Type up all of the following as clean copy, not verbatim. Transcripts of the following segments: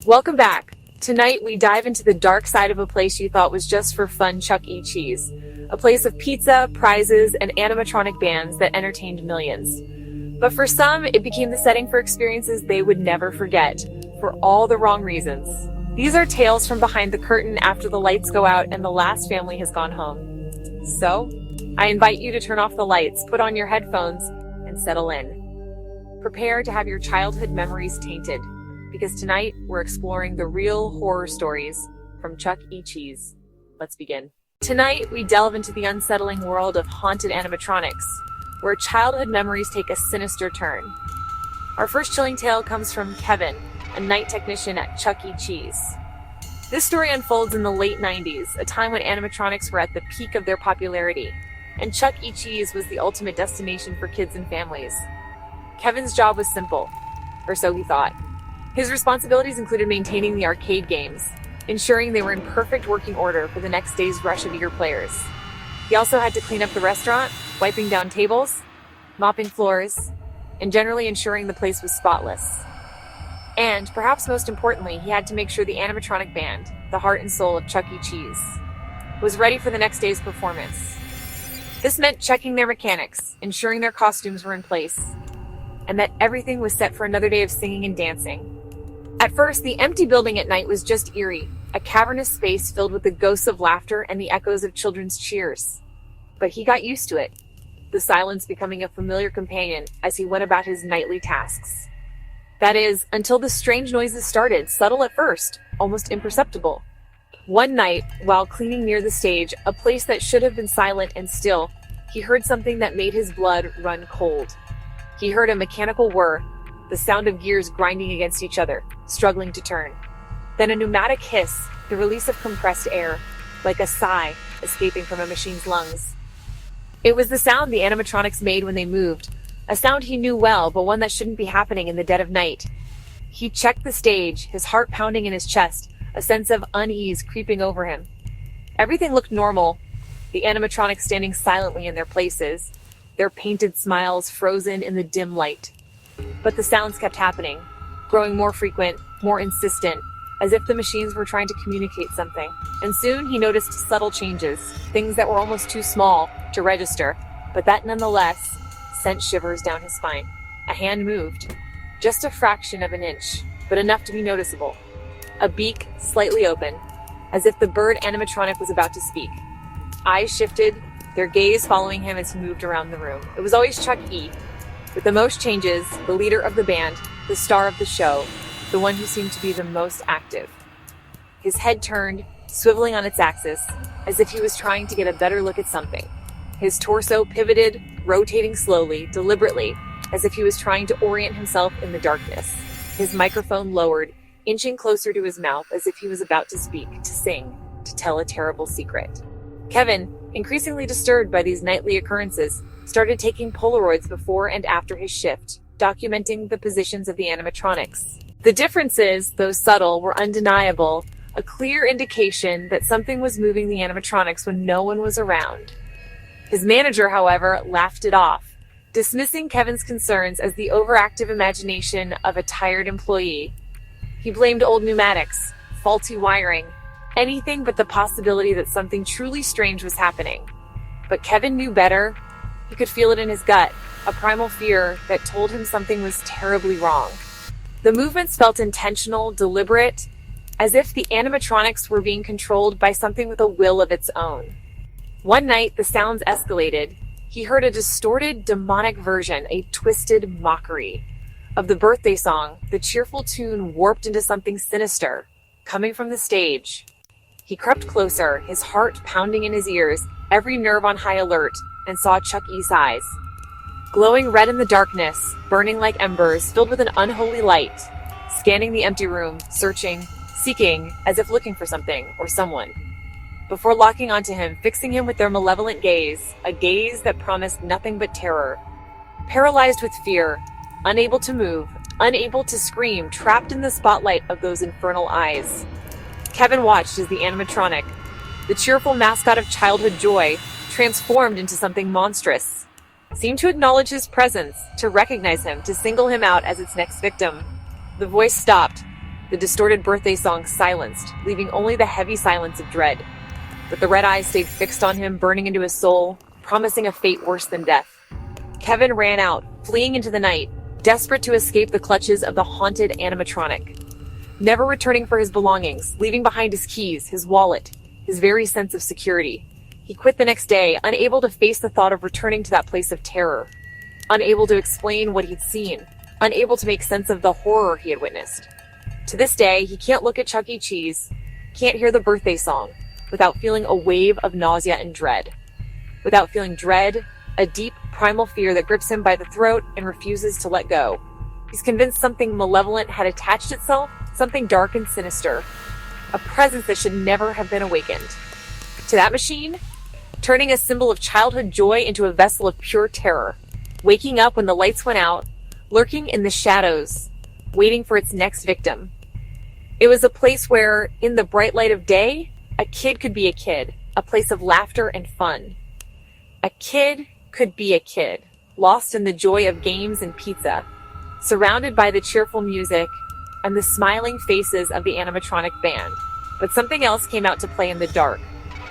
Welcome back. Tonight we dive into the dark side of a place you thought was just for fun Chuck E. Cheese. A place of pizza, prizes, and animatronic bands that entertained millions. But for some, it became the setting for experiences they would never forget, for all the wrong reasons. These are tales from behind the curtain after the lights go out and the last family has gone home. So, I invite you to turn off the lights, put on your headphones, and settle in. Prepare to have your childhood memories tainted, because tonight we're exploring the real horror stories from Chuck E. Cheese. Let's begin. Tonight we delve into the unsettling world of haunted animatronics, where childhood memories take a sinister turn. Our first chilling tale comes from Kevin, a night technician at Chuck E. Cheese. This story unfolds in the late 90s, a time when animatronics were at the peak of their popularity, and Chuck E. Cheese was the ultimate destination for kids and families. Kevin's job was simple, or so he thought. His responsibilities included maintaining the arcade games, ensuring they were in perfect working order for the next day's rush of eager players. He also had to clean up the restaurant, wiping down tables, mopping floors, and generally ensuring the place was spotless. And, perhaps most importantly, he had to make sure the animatronic band, the heart and soul of Chuck E. Cheese, was ready for the next day's performance. This meant checking their mechanics, ensuring their costumes were in place, and that everything was set for another day of singing and dancing. At first, the empty building at night was just eerie, a cavernous space filled with the ghosts of laughter and the echoes of children's cheers. But he got used to it, the silence becoming a familiar companion as he went about his nightly tasks. That is, until the strange noises started, subtle at first, almost imperceptible. One night, while cleaning near the stage, a place that should have been silent and still, he heard something that made his blood run cold. He heard a mechanical whir, the sound of gears grinding against each other, struggling to turn. Then a pneumatic hiss, the release of compressed air, like a sigh escaping from a machine's lungs. It was the sound the animatronics made when they moved, a sound he knew well, but one that shouldn't be happening in the dead of night. He checked the stage, his heart pounding in his chest, a sense of unease creeping over him. Everything looked normal, the animatronics standing silently in their places, their painted smiles frozen in the dim light. But the sounds kept happening, growing more frequent, more insistent, as if the machines were trying to communicate something. And soon he noticed subtle changes, things that were almost too small to register, but that nonetheless sent shivers down his spine. A hand moved, just a fraction of an inch, but enough to be noticeable. A beak slightly open, as if the bird animatronic was about to speak. Eyes shifted, their gaze following him as he moved around the room. It was always Chuck E., with the most changes, the leader of the band, the star of the show, the one who seemed to be the most active. His head turned, swiveling on its axis, as if he was trying to get a better look at something. His torso pivoted, rotating slowly, deliberately, as if he was trying to orient himself in the darkness. His microphone lowered, inching closer to his mouth as if he was about to speak, to sing, to tell a terrible secret. Kevin, increasingly disturbed by these nightly occurrences, started taking Polaroids before and after his shift, documenting the positions of the animatronics. The differences, though subtle, were undeniable, a clear indication that something was moving the animatronics when no one was around. His manager, however, laughed it off, dismissing Kevin's concerns as the overactive imagination of a tired employee. He blamed old pneumatics, faulty wiring, anything but the possibility that something truly strange was happening. But Kevin knew better. He could feel it in his gut, a primal fear that told him something was terribly wrong. The movements felt intentional, deliberate, as if the animatronics were being controlled by something with a will of its own. One night, the sounds escalated. He heard a distorted, demonic version, a twisted mockery of the birthday song, the cheerful tune warped into something sinister, coming from the stage. He crept closer, his heart pounding in his ears, every nerve on high alert, and saw Chuck E.'s eyes. Glowing red in the darkness, burning like embers, filled with an unholy light, scanning the empty room, searching, seeking, as if looking for something or someone. Before locking onto him, fixing him with their malevolent gaze, a gaze that promised nothing but terror. Paralyzed with fear, unable to move, unable to scream, trapped in the spotlight of those infernal eyes. Kevin watched as the animatronic, the cheerful mascot of childhood joy, transformed into something monstrous, seemed to acknowledge his presence, to recognize him, to single him out as its next victim. The voice stopped, The distorted birthday song silenced, leaving only the heavy silence of dread. But the red eyes stayed fixed on him, burning into his soul, promising a fate worse than death. Kevin ran out, fleeing into the night, desperate to escape the clutches of the haunted animatronic. Never returning for his belongings, leaving behind his keys, his wallet, his very sense of security. He quit the next day, unable to face the thought of returning to that place of terror, unable to explain what he'd seen, unable to make sense of the horror he had witnessed. To this day, he can't look at Chuck E. Cheese, can't hear the birthday song, without feeling a wave of nausea and dread. Without feeling dread, a deep, primal fear that grips him by the throat and refuses to let go. He's convinced something malevolent had attached itself, something dark and sinister, a presence that should never have been awakened. To that machine, turning a symbol of childhood joy into a vessel of pure terror, waking up when the lights went out, lurking in the shadows, waiting for its next victim. It was a place where, in the bright light of day, a kid could be a kid, a place of laughter and fun. A kid could be a kid, lost in the joy of games and pizza, surrounded by the cheerful music and the smiling faces of the animatronic band. But something else came out to play in the dark,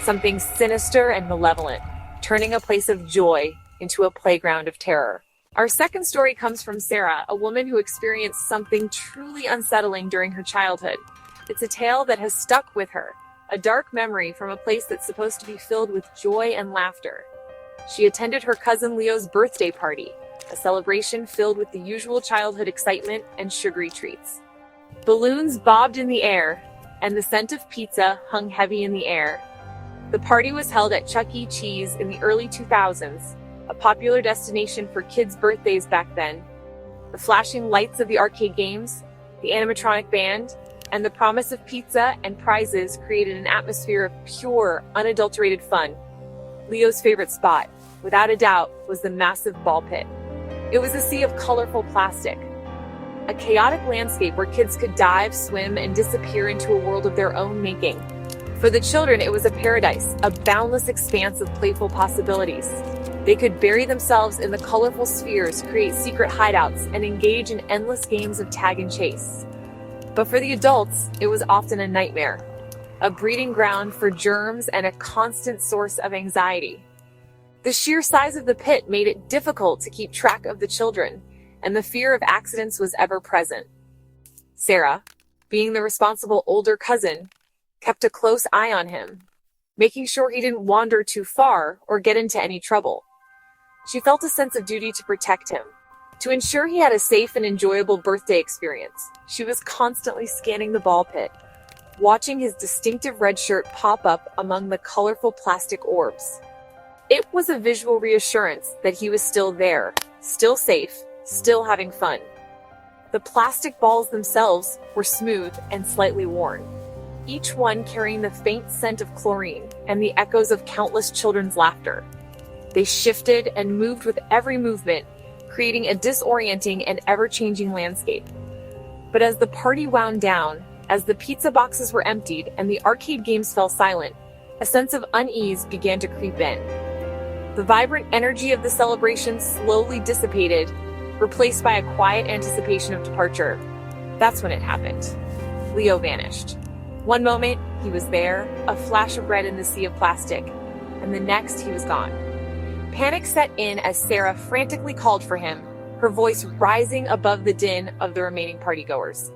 something sinister and malevolent, turning a place of joy into a playground of terror. Our second story comes from Sarah, a woman who experienced something truly unsettling during her childhood. It's a tale that has stuck with her, a dark memory from a place that's supposed to be filled with joy and laughter. She attended her cousin Leo's birthday party, a celebration filled with the usual childhood excitement and sugary treats. Balloons bobbed in the air, and the scent of pizza hung heavy in the air. The party was held at Chuck E. Cheese in the early 2000s, a popular destination for kids' birthdays back then. The flashing lights of the arcade games, the animatronic band, and the promise of pizza and prizes created an atmosphere of pure, unadulterated fun. Leo's favorite spot, without a doubt, was the massive ball pit. It was a sea of colorful plastic, a chaotic landscape where kids could dive, swim, and disappear into a world of their own making. For the children, it was a paradise, a boundless expanse of playful possibilities. They could bury themselves in the colorful spheres, create secret hideouts, and engage in endless games of tag and chase. But for the adults, it was often a nightmare, a breeding ground for germs and a constant source of anxiety. The sheer size of the pit made it difficult to keep track of the children, and the fear of accidents was ever present. Sarah, being the responsible older cousin, kept a close eye on him, making sure he didn't wander too far or get into any trouble. She felt a sense of duty to protect him, to ensure he had a safe and enjoyable birthday experience. She was constantly scanning the ball pit, watching his distinctive red shirt pop up among the colorful plastic orbs. It was a visual reassurance that he was still there, still safe, still having fun. The plastic balls themselves were smooth and slightly worn, each one carrying the faint scent of chlorine and the echoes of countless children's laughter. They shifted and moved with every movement, creating a disorienting and ever-changing landscape. But as the party wound down, as the pizza boxes were emptied and the arcade games fell silent, a sense of unease began to creep in. The vibrant energy of the celebration slowly dissipated, replaced by a quiet anticipation of departure. That's when it happened. Leo vanished. One moment, he was there, a flash of red in the sea of plastic, and the next, he was gone. Panic set in as Sarah frantically called for him, her voice rising above the din of the remaining partygoers.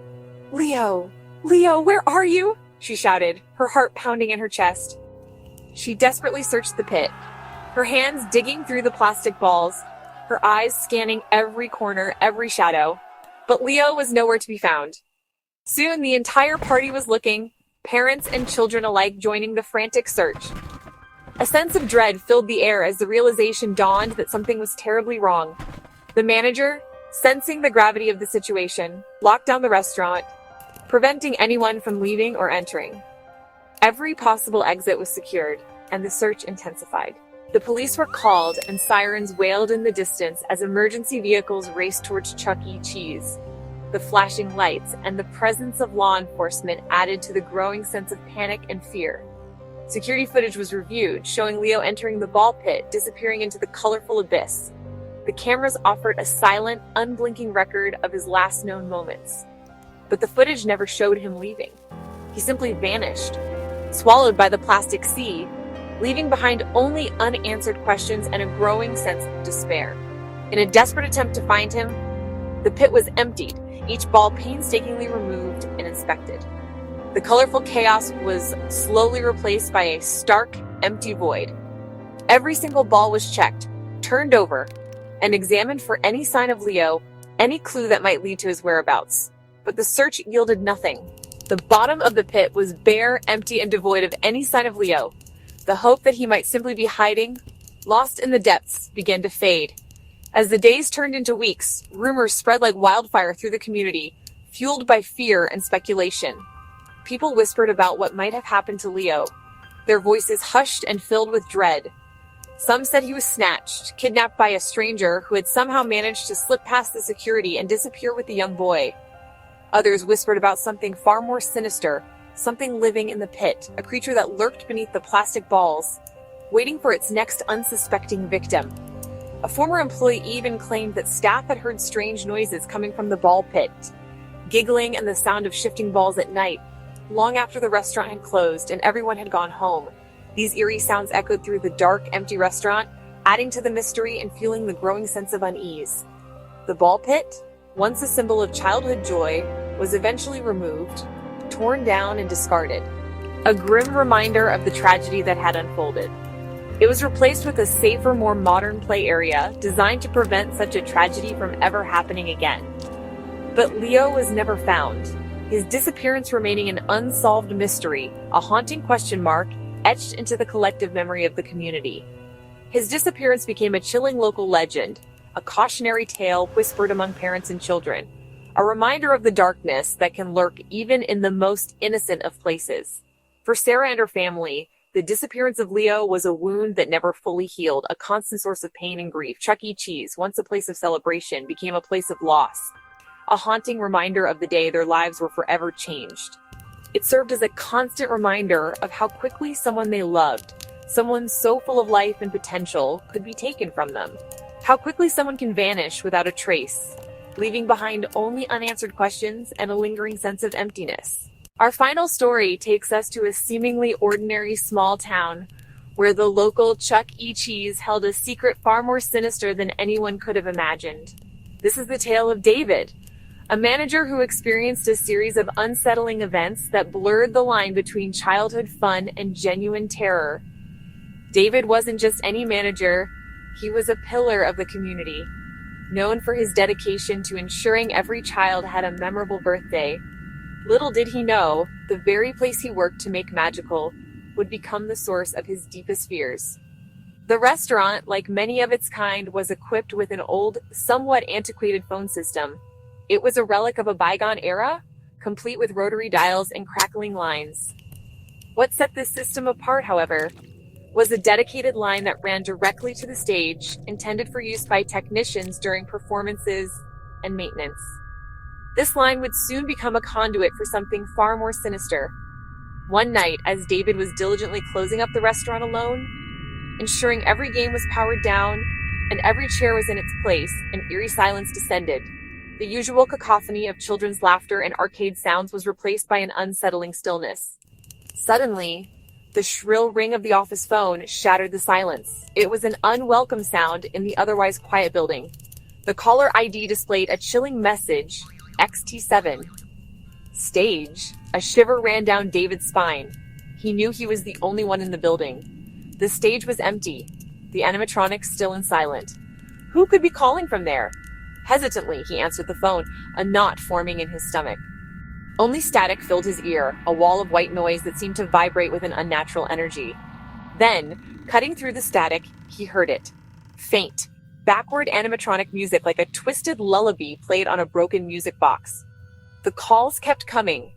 "Leo! Leo, where are you?" she shouted, her heart pounding in her chest. She desperately searched the pit, her hands digging through the plastic balls, her eyes scanning every corner, every shadow. But Leo was nowhere to be found. Soon the entire party was looking, parents and children alike joining the frantic search. A sense of dread filled the air as the realization dawned that something was terribly wrong. The manager, sensing the gravity of the situation, locked down the restaurant, preventing anyone from leaving or entering. Every possible exit was secured, and the search intensified. The police were called, and sirens wailed in the distance as emergency vehicles raced towards Chuck E. Cheese. The flashing lights and the presence of law enforcement added to the growing sense of panic and fear. Security footage was reviewed, showing Leo entering the ball pit, disappearing into the colorful abyss. The cameras offered a silent, unblinking record of his last known moments. but the footage never showed him leaving. He simply vanished, swallowed by the plastic sea, leaving behind only unanswered questions and a growing sense of despair. In a desperate attempt to find him, the pit was emptied, each ball painstakingly removed and inspected. The colorful chaos was slowly replaced by a stark, empty void. Every single ball was checked, turned over, and examined for any sign of Leo, any clue that might lead to his whereabouts. But the search yielded nothing. The bottom of the pit was bare, empty, and devoid of any sign of Leo. The hope that he might simply be hiding, lost in the depths, began to fade. As the days turned into weeks, rumors spread like wildfire through the community, fueled by fear and speculation. People whispered about what might have happened to Leo, their voices hushed and filled with dread. Some said he was snatched, kidnapped by a stranger who had somehow managed to slip past the security and disappear with the young boy. Others whispered about something far more sinister, something living in the pit, a creature that lurked beneath the plastic balls, waiting for its next unsuspecting victim. A former employee even claimed that staff had heard strange noises coming from the ball pit, giggling and the sound of shifting balls at night, long after the restaurant had closed and everyone had gone home. These eerie sounds echoed through the dark, empty restaurant, adding to the mystery and fueling the growing sense of unease. The ball pit, once a symbol of childhood joy, was eventually removed, torn down and discarded, a grim reminder of the tragedy that had unfolded. It was replaced with a safer, more modern play area designed to prevent such a tragedy from ever happening again. But Leo was never found, his disappearance remaining an unsolved mystery, a haunting question mark etched into the collective memory of the community. His disappearance became a chilling local legend, a cautionary tale whispered among parents and children, a reminder of the darkness that can lurk even in the most innocent of places. For Sarah and her family, the disappearance of Leo was a wound that never fully healed, a constant source of pain and grief. Chuck E. Cheese, once a place of celebration, became a place of loss, a haunting reminder of the day their lives were forever changed. It served as a constant reminder of how quickly someone they loved, someone so full of life and potential, could be taken from them. How quickly someone can vanish without a trace, leaving behind only unanswered questions and a lingering sense of emptiness. Our final story takes us to a seemingly ordinary small town where the local Chuck E. Cheese held a secret far more sinister than anyone could have imagined. This is the tale of David, a manager who experienced a series of unsettling events that blurred the line between childhood fun and genuine terror. David wasn't just any manager, he was a pillar of the community, known for his dedication to ensuring every child had a memorable birthday. Little did he know, the very place he worked to make magical would become the source of his deepest fears. The restaurant, like many of its kind, was equipped with an old, somewhat antiquated phone system. It was a relic of a bygone era, complete with rotary dials and crackling lines. What set this system apart, however, was a dedicated line that ran directly to the stage, intended for use by technicians during performances and maintenance. This line would soon become a conduit for something far more sinister. One night, as David was diligently closing up the restaurant alone, ensuring every game was powered down and every chair was in its place, an eerie silence descended. The usual cacophony of children's laughter and arcade sounds was replaced by an unsettling stillness. Suddenly, the shrill ring of the office phone shattered the silence. It was an unwelcome sound in the otherwise quiet building. The caller ID displayed a chilling message, XT7. Stage. A shiver ran down David's spine. He knew he was the only one in the building. The stage was empty, the animatronics still and silent. Who could be calling from there? Hesitantly, he answered the phone, a knot forming in his stomach. Only static filled his ear, a wall of white noise that seemed to vibrate with an unnatural energy. Then, cutting through the static, he heard it. Faint, backward animatronic music like a twisted lullaby played on a broken music box. The calls kept coming,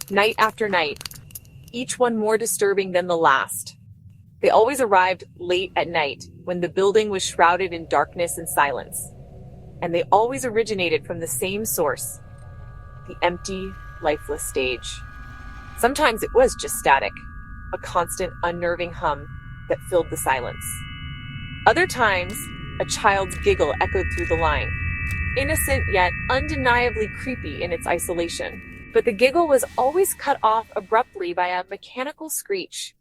night after night, each one more disturbing than the last. They always arrived late at night, when the building was shrouded in darkness and silence. And they always originated from the same source, the empty, lifeless stage. Sometimes it was just static, a constant, unnerving hum that filled the silence. Other times, a child's giggle echoed through the line. innocent yet undeniably creepy in its isolation. But the giggle was always cut off abruptly by a mechanical screech,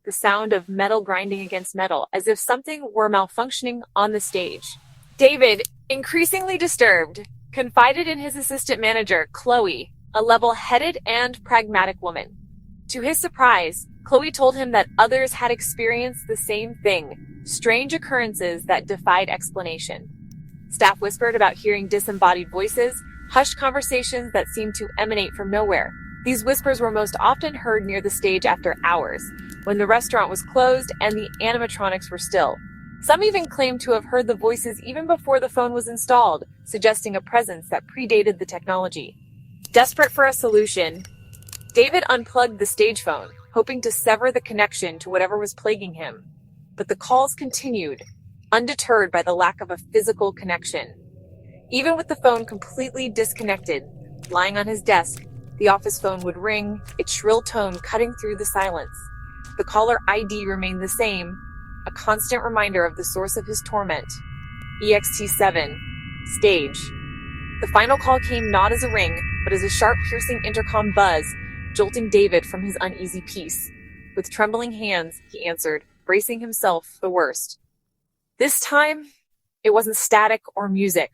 the sound of metal grinding against metal, as if something were malfunctioning on the stage. David, increasingly disturbed, confided in his assistant manager, Chloe, a level-headed and pragmatic woman. To his surprise, Chloe told him that others had experienced the same thing, strange occurrences that defied explanation. Staff whispered about hearing disembodied voices, hushed conversations that seemed to emanate from nowhere. These whispers were most often heard near the stage after hours, when the restaurant was closed and the animatronics were still. Some even claimed to have heard the voices even before the phone was installed, suggesting a presence that predated the technology. Desperate for a solution, David unplugged the stage phone, hoping to sever the connection to whatever was plaguing him. But the calls continued, undeterred by the lack of a physical connection. Even with the phone completely disconnected, lying on his desk, the office phone would ring, its shrill tone cutting through the silence. The caller ID remained the same, a constant reminder of the source of his torment. EXT7, stage. The final call came not as a ring, but as a sharp, piercing intercom buzz, jolting David from his uneasy peace. With trembling hands, he answered, bracing himself for the worst. This time, it wasn't static or music.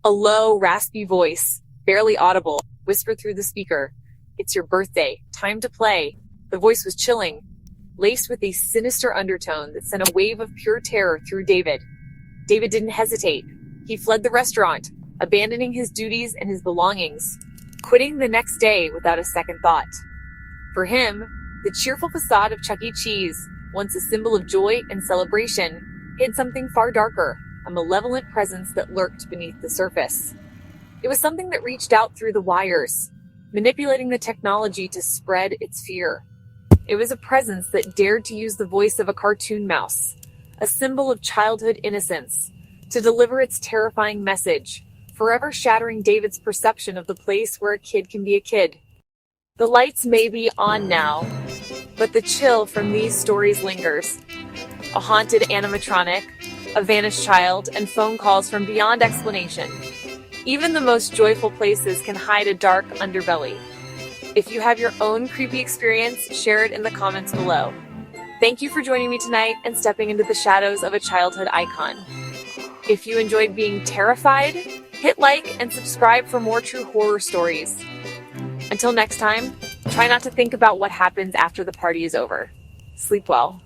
A low, raspy voice, barely audible, whispered through the speaker. It's your birthday. Time to play. The voice was chilling, laced with a sinister undertone that sent a wave of pure terror through David. David didn't hesitate. He fled the restaurant, abandoning his duties and his belongings, quitting the next day without a second thought. For him, the cheerful facade of Chuck E. Cheese, once a symbol of joy and celebration, hid something far darker, a malevolent presence that lurked beneath the surface. It was something that reached out through the wires, manipulating the technology to spread its fear. It was a presence that dared to use the voice of a cartoon mouse, a symbol of childhood innocence, to deliver its terrifying message, forever shattering David's perception of the place where a kid can be a kid. The lights may be on now, but the chill from these stories lingers. A haunted animatronic, a vanished child, and phone calls from beyond explanation. Even the most joyful places can hide a dark underbelly. If you have your own creepy experience, share it in the comments below. Thank you for joining me tonight and stepping into the shadows of a childhood icon. If you enjoyed being terrified, hit like and subscribe for more true horror stories. Until next time, try not to think about what happens after the party is over. Sleep well.